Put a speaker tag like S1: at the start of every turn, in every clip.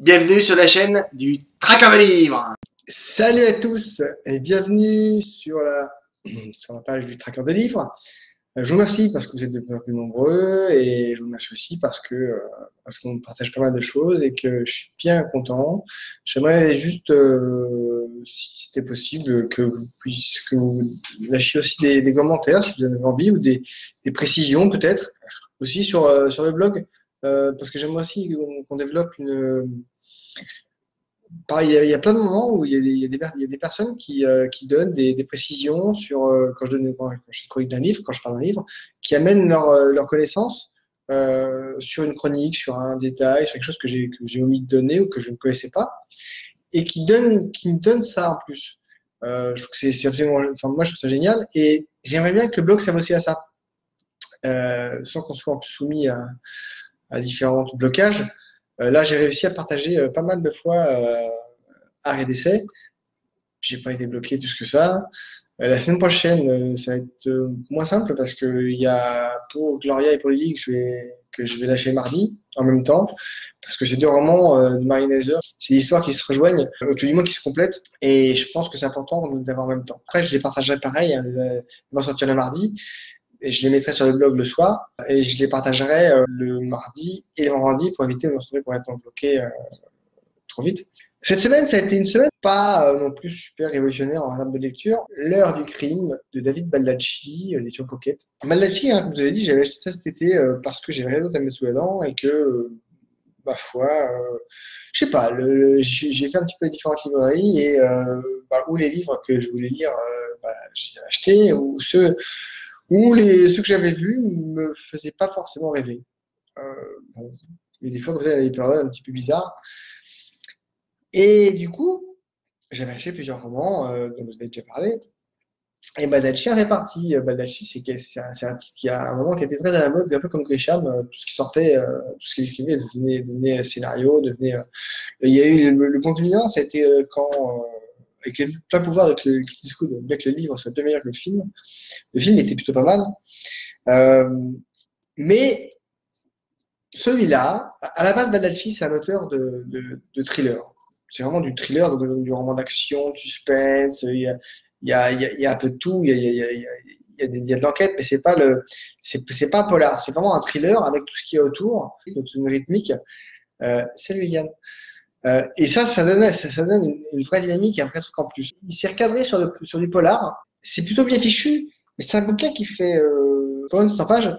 S1: Bienvenue sur la chaîne du Traqueur de Livres.
S2: Salut à tous et bienvenue sur la page du Traqueur de Livres. Je vous remercie parce que vous êtes de plus en plus nombreux et je vous remercie aussi parce qu'on partage pas mal de choses et que je suis bien content. J'aimerais juste, si c'était possible, que vous lâchiez aussi des commentaires si vous en avez envie ou des précisions peut-être aussi sur le blog, parce que j'aimerais aussi qu'on développe une. Pareil, il y a plein de moments où il y a des personnes qui donnent des précisions sur, quand je chronique d'un livre, quand je parle d'un livre, qui amènent leur connaissance sur une chronique, sur un détail, sur quelque chose que j'ai omis de donner ou que je ne connaissais pas, et qui me donnent ça en plus. Je trouve que c'est absolument, enfin, moi, je trouve ça génial, et j'aimerais bien que le blog serve aussi à ça, sans qu'on soit en plus soumis à différents blocages. Là, j'ai réussi à partager pas mal de fois arrêt d'essai. J'ai pas été bloqué plus que ça. La semaine prochaine, ça va être moins simple parce que il y a pour Gloria et pour Lily que je vais lâcher mardi en même temps. Parce que ces deux romans de Marine Heiser, c'est des histoires qui se rejoignent, tout du moins qui se complètent. Et je pense que c'est important de les avoir en même temps. Après, je les partagerai pareil. Hein, elles vont sortir le mardi. Et je les mettrai sur le blog le soir. Et je les partagerai le mardi et le vendredi pour éviter de me retrouver complètement bloqué trop vite. Cette semaine, ça a été une semaine pas non plus super révolutionnaire en termes de lecture. L'heure du crime de David Baldacci, d'édition Pocket. Baldacci, hein, comme vous avez dit, j'avais acheté ça cet été parce que j'avais rien d'autre à mettre sous la dent et que, ma foi, je sais pas, j'ai fait un petit peu les différentes librairies et ou les livres que je voulais lire, je les ai achetés ceux que j'avais vus ne me faisaient pas forcément rêver. Bon, il y a des fois, comme ça, il y a des périodes un petit peu bizarres. Et du coup, j'avais acheté plusieurs romans dont vous avez déjà parlé. Et Baldacci est réparti. Baldacci, c'est un type qui a un moment qui était très à la mode, un peu comme Grisham. Tout ce qui sortait, tout ce qu'il écrivait devenait scénario, devenait. Il y a eu le point culminant, ça a été quand, avec les plein pouvoir avec le Clint Eastwood, bien que le livre soit bien meilleur que le film. Le film était plutôt pas mal. Mais celui-là, à la base, Baldacci, c'est un auteur de thriller. C'est vraiment du thriller, du roman d'action, du suspense. Il y a un peu de tout. Il y a de l'enquête, mais c'est pas un polar. C'est vraiment un thriller avec tout ce qui est autour, donc une rythmique. Salut Yann. Et ça donne une vraie dynamique, un vrai truc en plus. Il s'est recadré sur du polar. C'est plutôt bien fichu, mais c'est un bouquin qui fait 100 pages,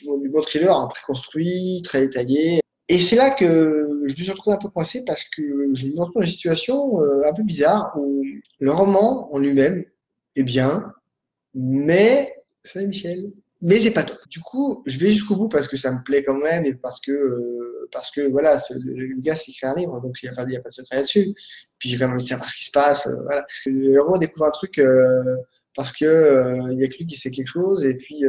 S2: du bon thriller, hein, très construit, très détaillé. Et c'est là que je me suis retrouvé un peu coincé parce que je me retrouve dans une situation un peu bizarre où le roman en lui-même est bien, mais ça Michel. Mais c'est pas tout. Du coup, je vais jusqu'au bout parce que ça me plaît quand même et parce que voilà, le gars s'écrit un livre, donc il y a pas de secret là-dessus. Puis j'ai quand même envie de savoir ce qui se passe. Voilà. Le héros découvre un truc parce que il y a que lui qui sait quelque chose et puis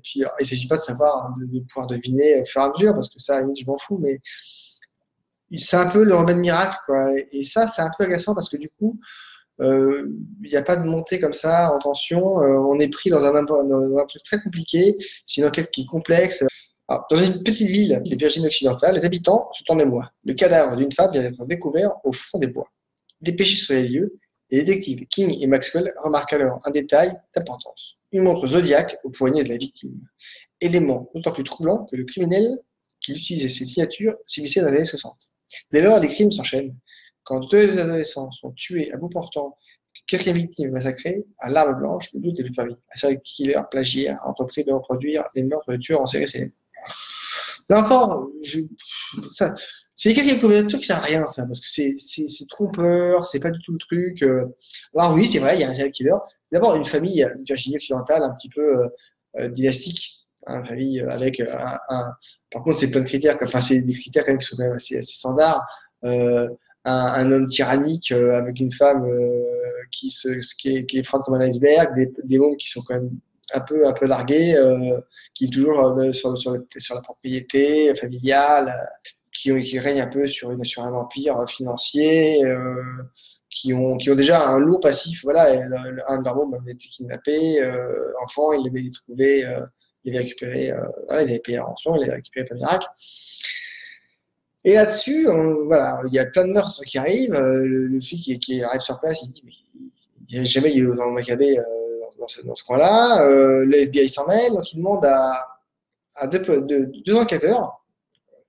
S2: il s'agit pas de savoir, hein, de pouvoir deviner au fur et à mesure parce que ça, à la limite, je m'en fous, mais c'est un peu le remède miracle, quoi. Et ça, c'est un peu agaçant parce que du coup, il n'y a pas de montée comme ça en tension. On est pris dans un truc très compliqué. C'est une enquête qui est complexe. Alors, dans une petite ville de Virginie occidentale, les habitants sont en émoi. Le cadavre d'une femme vient d'être découvert au fond des bois. Dépêchés sur les lieux, les détectives King et Maxwell remarquent alors un détail d'importance. Une montre Zodiac au poignet de la victime. Élément d'autant plus troublant que le criminel qui utilisait ces signatures subissait dans les années 60. Dès lors, les crimes s'enchaînent. Quand deux adolescents sont tués à bout portant, quatrième victime massacrée à l'arme blanche, le doute est plus permis. Un serial killer plagiaire a entrepris de reproduire les meurtres de tueurs en série célèbres. Là encore, c'est écrit quelque chose qui sert à rien, ça, parce que c'est trompeur, c'est pas du tout le truc. Alors oui, c'est vrai, il y a un serial killer. C'est d'abord une famille, une Virginie occidentale, un petit peu dynastique, hein, une famille avec par contre, c'est plein de critères, enfin, c'est des critères quand même qui sont quand même assez standards. Euh, un homme tyrannique avec une femme qui est froide comme un iceberg, des mômes qui sont quand même un peu largués, qui est toujours sur la propriété familiale, qui règne un peu sur un empire financier, qui ont déjà un lourd passif. Voilà, un de leurs mômes avait été kidnappé, enfant, il l'avait trouvé, il avait récupéré, voilà, ils avaient payé la rançon, il l'avait récupéré par miracle. Et là-dessus, voilà, il y a plein de meurtres qui arrivent. Le flic qui arrive sur place, il se dit, mais il n'y a jamais eu dans le Maccabée dans ce coin-là. Le FBI s'en mêle, donc il demande à deux enquêteurs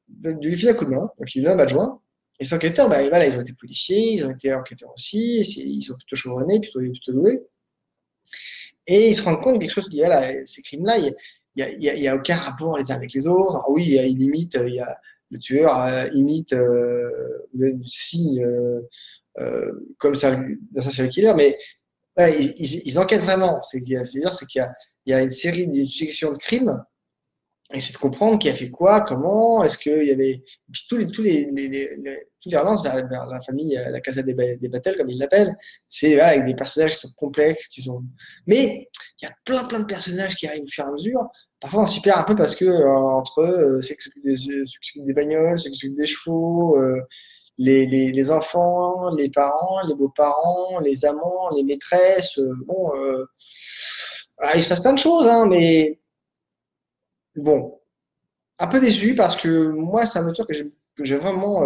S2: de lui filer un coup de main. Donc il donne un adjoint. Et ces enquêteurs, bah, voilà, ils ont été policiers, ils ont été enquêteurs aussi, ils sont plutôt chevronnés, plutôt doués. Et ils se rendent compte de quelque chose, là, ces crimes-là, il y a aucun rapport les uns avec les autres. Alors oui, il imite, le tueur imite le signe comme ça, dans sa série killer, mais ouais, ils enquêtent vraiment. Il y a une série, une succession de crimes, et c'est de comprendre qui a fait quoi, comment, est-ce qu'il y avait. Et puis tous les relances vers la famille, la Casa des Battles, comme ils l'appellent, c'est voilà, avec des personnages qui sont complexes, qui sont. Mais il y a plein de personnages qui arrivent au fur et à mesure. Parfois, on s'y perd un peu parce que entre eux, ceux qui s'occupent des bagnoles, ceux qui s'occupent des chevaux, les enfants, les parents, les beaux-parents, les amants, les maîtresses. Bon, voilà, il se passe plein de choses, hein, mais bon, un peu déçu parce que moi, c'est un auteur que j'aime vraiment.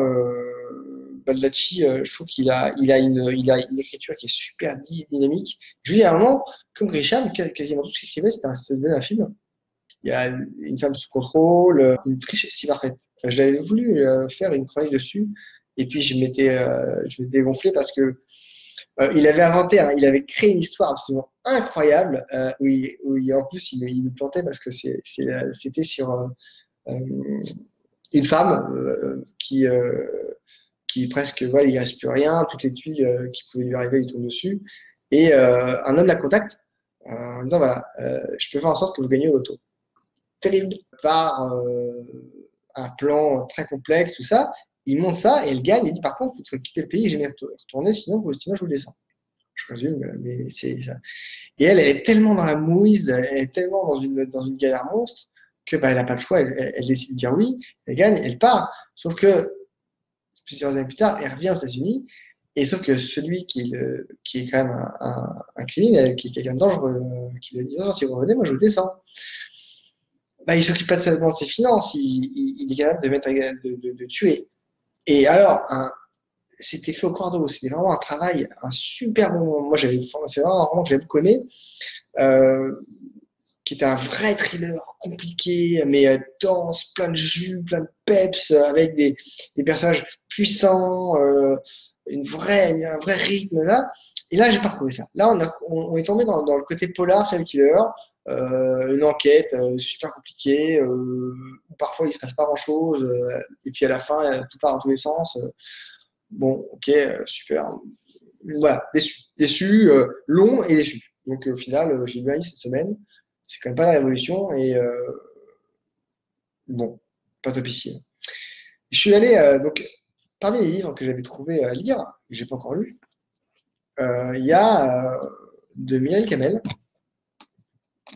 S2: Baldacci, je trouve il a une écriture qui est super dynamique. Je lui, à un moment, comme Grisham, quasiment tout ce qu'il écrivait, c'était un film. Il y a une femme sous contrôle, une triche si parfaite. Enfin, j'avais voulu faire une chronique dessus, et puis je m'étais gonflé parce que il avait inventé, hein, il avait créé une histoire absolument incroyable en plus il nous plantait parce que c'était sur une femme qui presque, voilà, il ne reste plus rien, toutes les tuiles qui pouvaient lui arriver, lui tombent dessus. Et un homme la contacte en disant, voilà, je peux faire en sorte que vous gagnez au loto. Terrible. Par un plan très complexe, tout ça. Il monte ça et elle gagne. Il dit, par contre, il faut quitter le pays et jamais retourner, sinon je vous descends. Je résume, mais c'est ça. Et elle est tellement dans la mouise, elle est tellement dans une galère monstre que bah, elle n'a pas le choix. Elle décide de dire oui, elle gagne, elle part. Sauf que plusieurs années plus tard, elle revient aux États-Unis. Et sauf que celui qui est quand même un criminel, qui est quelqu'un de dangereux, qui lui a dit non, si vous revenez, moi je vous descends. Bah, il s'occupe pas seulement de ses finances, il est capable de tuer. Et alors, c'était fait au cordeau, c'était vraiment un travail, un super bon moment. Moi, c'est vraiment un roman que j'ai beaucoup aimé, euh, qui était un vrai thriller compliqué, mais dense, plein de jus, plein de peps, avec des personnages puissants, un vrai rythme là. Et là, j'ai pas retrouvé ça. Là, on est tombé dans le côté polar, serial killer, une enquête super compliquée, où parfois il se passe pas grand-chose, et puis à la fin, tout part dans tous les sens. Bon, ok, super. Voilà, déçu, long et déçu. Donc au final, j'ai bien eu cette semaine. C'est quand même pas la révolution et bon, pas topicile. Je suis allé donc parmi les livres que j'avais trouvé à lire, que j'ai pas encore lu, il y a de Miel Kamel,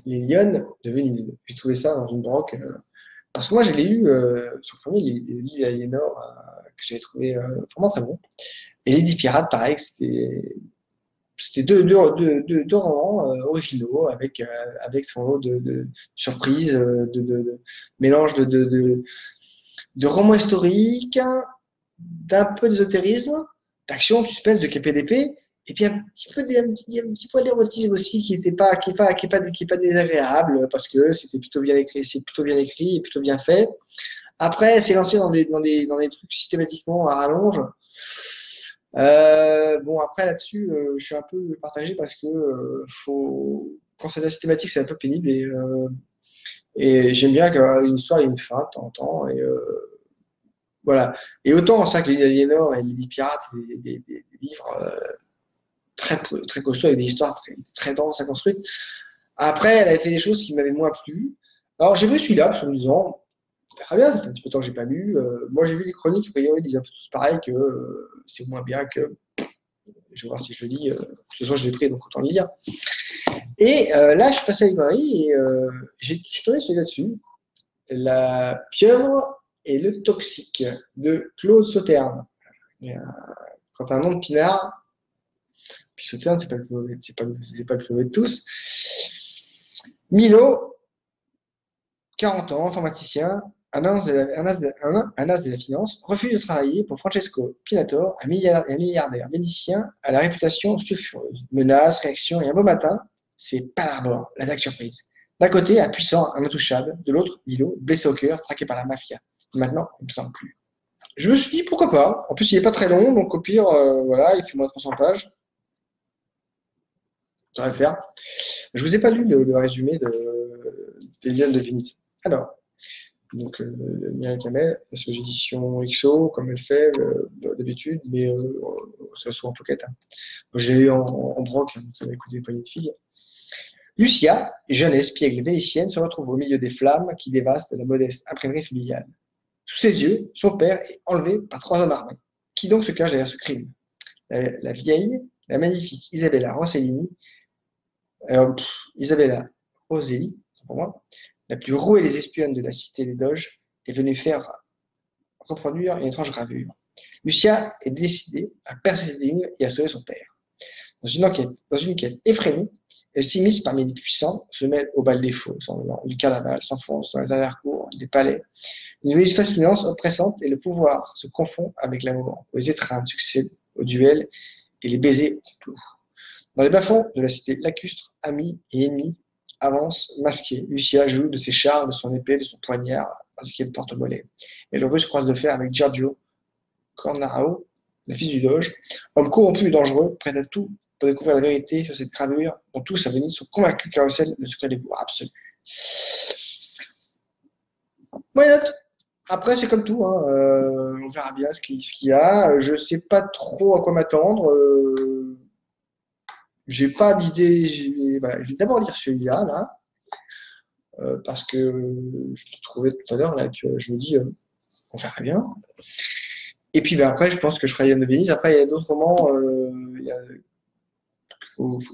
S2: Les Lionnes de Venise. J'ai trouvé ça dans une broque parce que moi je l'ai eu sur le premier livre d'Aliénor que j'avais trouvé vraiment très bon. Et Lady Pirate, pareil, c'était deux romans originaux avec son lot de surprises, mélange de romans historiques, d'un peu d'ésotérisme, d'action, de suspense, de KPDP, et puis un petit poil d'érotisme aussi qui est pas désagréable parce que c'était plutôt bien écrit, c'est plutôt bien écrit et plutôt bien fait. Après, c'est lancé dans des trucs systématiquement à rallonge. Bon, après là-dessus, je suis un peu partagé parce que quand c'est de la systématique, c'est un peu pénible et j'aime bien qu'une histoire ait une fin de temps en temps. Et voilà. Et autant ça que les Aliénor et les Pirates, c'est des livres très costauds avec des histoires très denses à construire. Après, elle avait fait des choses qui m'avaient moins plu. Alors, j'ai vu celui-là parce qu'en me disant, très bien, ça fait un petit peu de temps que j'ai pas lu. Moi, j'ai vu les chroniques, a priori, ils disent un peu tous pareil que c'est moins bien que. Je vais voir si je le lis. Ce soir, je l'ai pris, donc autant le lire. Et là, je suis passé à la librairie et je suis tombé sur là-dessus. La pieuvre et le toxique de Claude Sauternes. Quand tu as un nom de pinard, puis Sauternes, c'est pas le plus mauvais de tous. Milo, 40 ans, informaticien, un as de la finance, refuse de travailler pour Francesco Pinator, un milliardaire vénitien à la réputation sulfureuse. Menaces, réactions, et un beau matin, c'est Palarbor, l'attaque surprise. D'un côté, un puissant, un intouchable, de l'autre, Milo, blessé au cœur, traqué par la mafia. Et maintenant, il ne me semble plus. Je me suis dit, pourquoi pas? En plus, il n'est pas très long, donc au pire, voilà, il fait moins de 300 pages. Ça va le faire. Je ne vous ai pas lu le résumé des liens de Vinicius. Alors, donc, Mireille Camet, c'est aux éditions XO, comme elle fait d'habitude, mais ça soit en pocket. Hein. Je l'ai eu en broc, hein, ça va écouter des poignées de filles. Lucia, jeune espiègle vénitienne, se retrouve au milieu des flammes qui dévastent la modeste imprimerie familiale. Sous ses yeux, son père est enlevé par 3 hommes armés. Qui donc se cache derrière ce crime? La vieille, la magnifique Isabella Rossellini, Isabella Roselli, c'est pour moi, la plus rouée des espionnes de la cité des Doges, est venue faire reproduire une étrange gravure. Lucia est décidée à percer cette énigme et à sauver son père. Dans une quête effrénée, elle s'immisce parmi les puissants, se mêle au bal des faux, du carnaval, s'enfonce dans les arrière-cours, des palais. Une nouvelle fascinante, oppressante, et le pouvoir se confond avec l'amour. Les étreintes succèdent aux duels et les baisers au complot. Dans les bas-fonds de la cité lacustre, amis et ennemis avancent masqués. Lucia joue de ses chars, de son épée, de son poignard, ainsi qu'elle porte au mollet. Et le russe croise de fer avec Giorgio Cornaro, la fille du Doge, homme corrompu et dangereux, prêt à tout pour découvrir la vérité sur cette gravure dont tous à Venise sont convaincus qu'elle recèle le secret des pouvoirs absolus. Why not? Après, c'est comme tout, hein. On verra bien ce qu'il y a. Je ne sais pas trop à quoi m'attendre. J'ai pas d'idée. Je vais d'abord lire celui-là, là, parce que je l'ai trouvé tout à l'heure, là, et puis je me dis, on verra bien. Et puis après, je pense que je ferai Yann de Venise. Après, il y a d'autres romans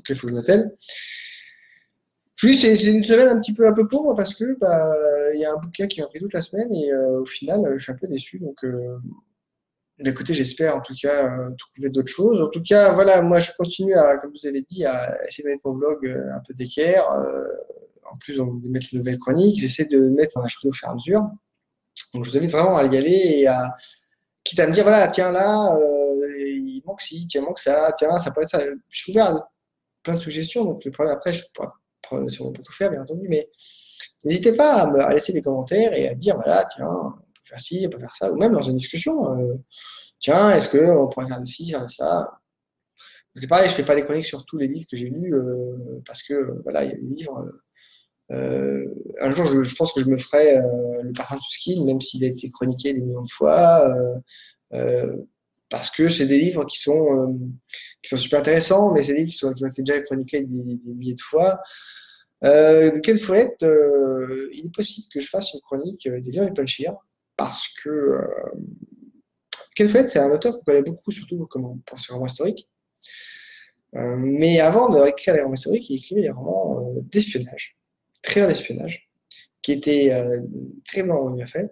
S2: qu'il faut que je m'appelle. Je vous dis, c'est une semaine un peu pauvre parce que il y a un bouquin qui m'a pris toute la semaine et au final, je suis un peu déçu. Donc, d'un côté, j'espère en tout cas trouver d'autres choses. En tout cas, voilà, moi, je continue à, comme vous avez dit, à essayer de mettre mon blog un peu d'équerre. En plus, de mettre les nouvelles chroniques. J'essaie de mettre un acheter au fur et à mesure. Donc, je vous invite vraiment à y aller et à, quitte à me dire, voilà, tiens là, il manque ci, tiens, il manque ça, tiens là, ça peut être ça. Je suis ouvert à plein de suggestions. Donc, le problème, après, je pourrais sûrement pas tout faire, bien entendu, mais n'hésitez pas à laisser des commentaires et à dire, voilà, tiens, on peut faire ci, on peut faire ça, ou même dans une discussion, tiens, est-ce qu'on pourrait faire de ci, faire de ça? Parce que pareil, je ne fais pas des chroniques sur tous les livres que j'ai lus, parce que, voilà, il y a des livres. Un jour, je pense que je me ferai le parfum de Tuskin, même s'il a été chroniqué des millions de fois, parce que c'est des livres qui sont super intéressants, mais c'est des livres qui ont été déjà chroniqués des milliers de fois. De Ken Follett, il est possible que je fasse une chronique des livres de Punchir, parce que Ken Follett, c'est un auteur qu'on connaît beaucoup, surtout pour ses romans historiques. Mais avant d'écrire des romans historiques, il écrivait des romans d'espionnage, très d'espionnage, qui étaient très bien faits.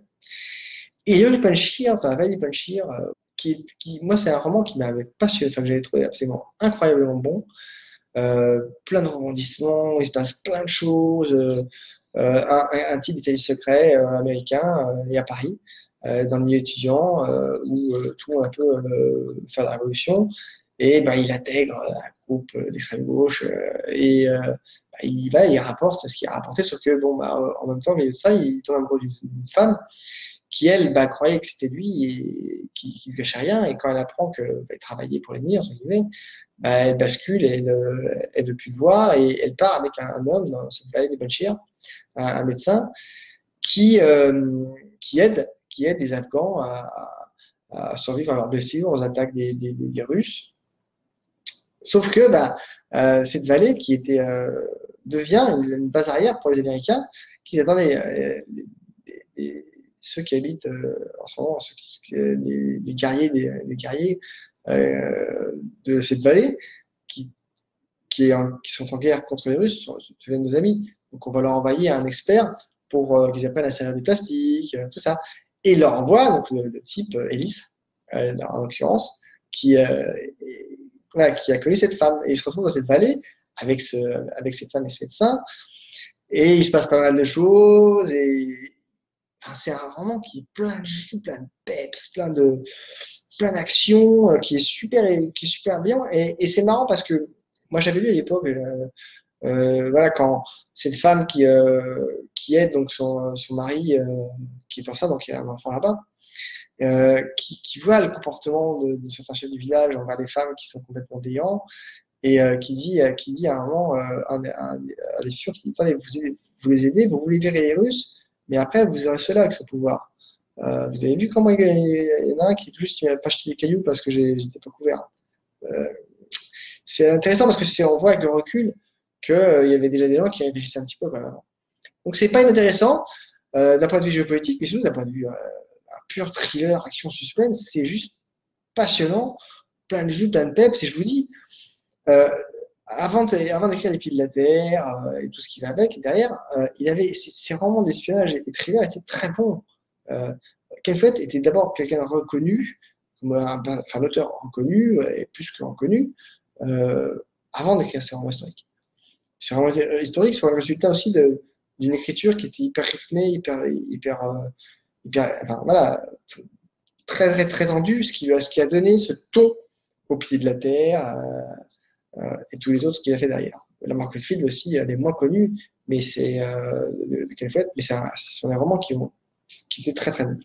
S2: Et Livre de Punchir, dans la veille de Punchir, moi, c'est un roman qui m'avait passionné, enfin, que j'avais trouvé absolument incroyablement bon. Plein de rebondissements, il se passe plein de choses. Un type des services secrets américains et à Paris, dans le milieu étudiant, où tout le monde un peu faire la révolution. Et il intègre un groupe d'extrême gauche et il rapporte ce qu'il a rapporté, sauf que en même temps, au milieu de ça, il tombe amoureux d'une femme qui, elle, croyait que c'était lui et qui ne cachait rien. Et quand elle apprend qu'il travaillait pour l'ennemi, entre guillemets, elle bascule et elle ne veut plus le voir et elle part avec un homme dans cette vallée des Banchir, un médecin, qui aide les Afghans à survivre à leurs blessures, aux attaques des Russes. Sauf que cette vallée qui devient une base arrière pour les Américains qui attendaient ceux qui habitent en ce moment, les guerriers de cette vallée qui sont en guerre contre les Russes, deviennent nos amis. Donc on va leur envoyer un expert pour qu'ils apprennent à servir du plastique, tout ça. Et il leur envoie donc, le type Ellis, en l'occurrence, qui a connu cette femme. Et il se retrouve dans cette vallée avec cette femme et ce médecin. Et il se passe pas mal de choses. Et enfin, c'est un roman qui est plein de jus, plein de peps, plein d'actions, qui est super bien. Et c'est marrant parce que moi, j'avais lu à l'époque, voilà, quand cette femme qui aide donc son mari qui est enceinte, donc il y a un enfant là-bas, qui voit le comportement de certains chefs du village envers les femmes qui sont complètement déviants et qui dit à un moment à l'espion qui dit, attendez, vous les aidez, vous voulez virer les Russes, mais après vous aurez cela avec ce pouvoir. Vous avez vu comment il y en a un qui juste il m'a pas jeté les cailloux parce que j'étais pas couvert. Euh, c'est intéressant parce que on voit avec le recul qu'il y avait déjà des gens qui réfléchissaient un petit peu quand même. Donc c'est pas inintéressant d'un point de vue géopolitique, mais surtout d'un point de vue un pur thriller, action, suspense, c'est juste passionnant, plein de jus, plein de peps, et je vous dis, euh, avant d'écrire Les Pieds de la Terre et tout ce qui va avec, derrière, ses romans d'espionnage et thrillers étaient très bons. Euh, Ken Follett était d'abord quelqu'un de reconnu, comme un auteur reconnu, et plus que reconnu, euh, avant d'écrire ses romans historiques. Ces romans historiques sont le résultat aussi d'une écriture qui était hyper rythmée, enfin, voilà, très tendue, ce qui a donné ce ton au Pied de la Terre et tous les autres qu'il a fait derrière. La Mark Field aussi, elle est moins connue, mais c'est de Ken Follett, mais ce sont des romans qui étaient très bons.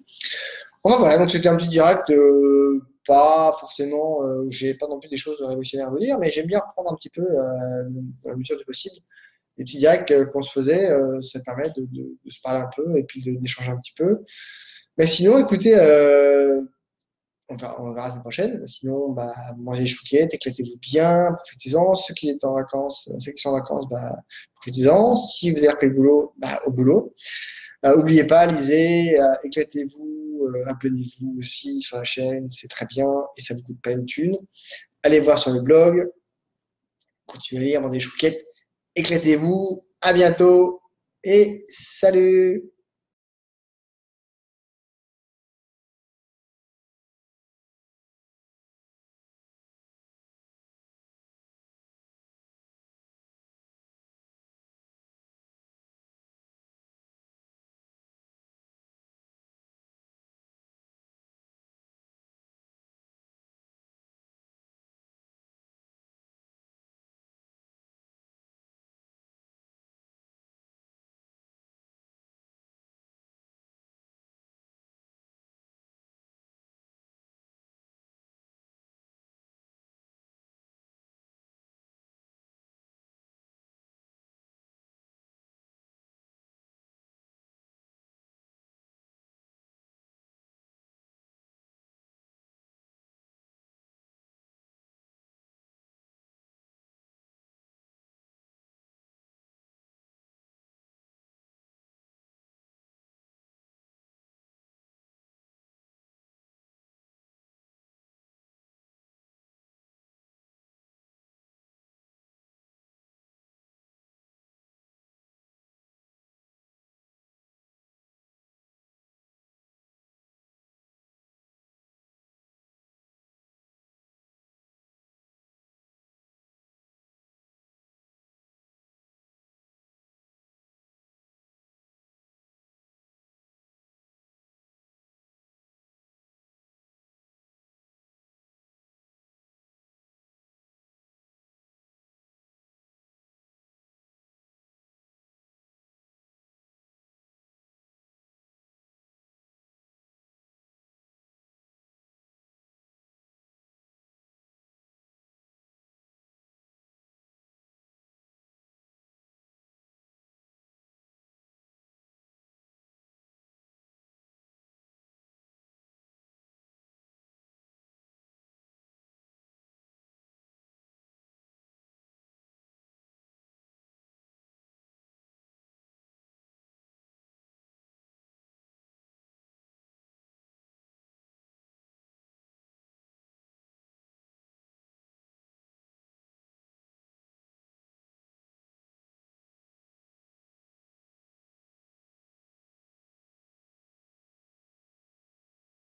S2: Enfin, voilà, donc c'était un petit direct, pas forcément, j'ai pas non plus des choses révolutionnaires à vous dire, mais j'aime bien reprendre un petit peu, dans la mesure du possible, les petits directs qu'on se faisait, ça permet de se parler un peu et puis d'échanger un petit peu. Mais sinon, écoutez, on verra la semaine prochaine. Sinon, bah, mangez les chouquettes, éclatez-vous bien, profitez-en. Ceux qui sont en vacances, bah, profitez-en. Si vous avez repris le boulot, bah, au boulot. N'oubliez pas, lisez, éclatez-vous, abonnez-vous aussi sur la chaîne, c'est très bien et ça vous coûte pas une thune. Allez voir sur le blog, continuez à lire, mangez des chouquettes, éclatez-vous, à bientôt et salut!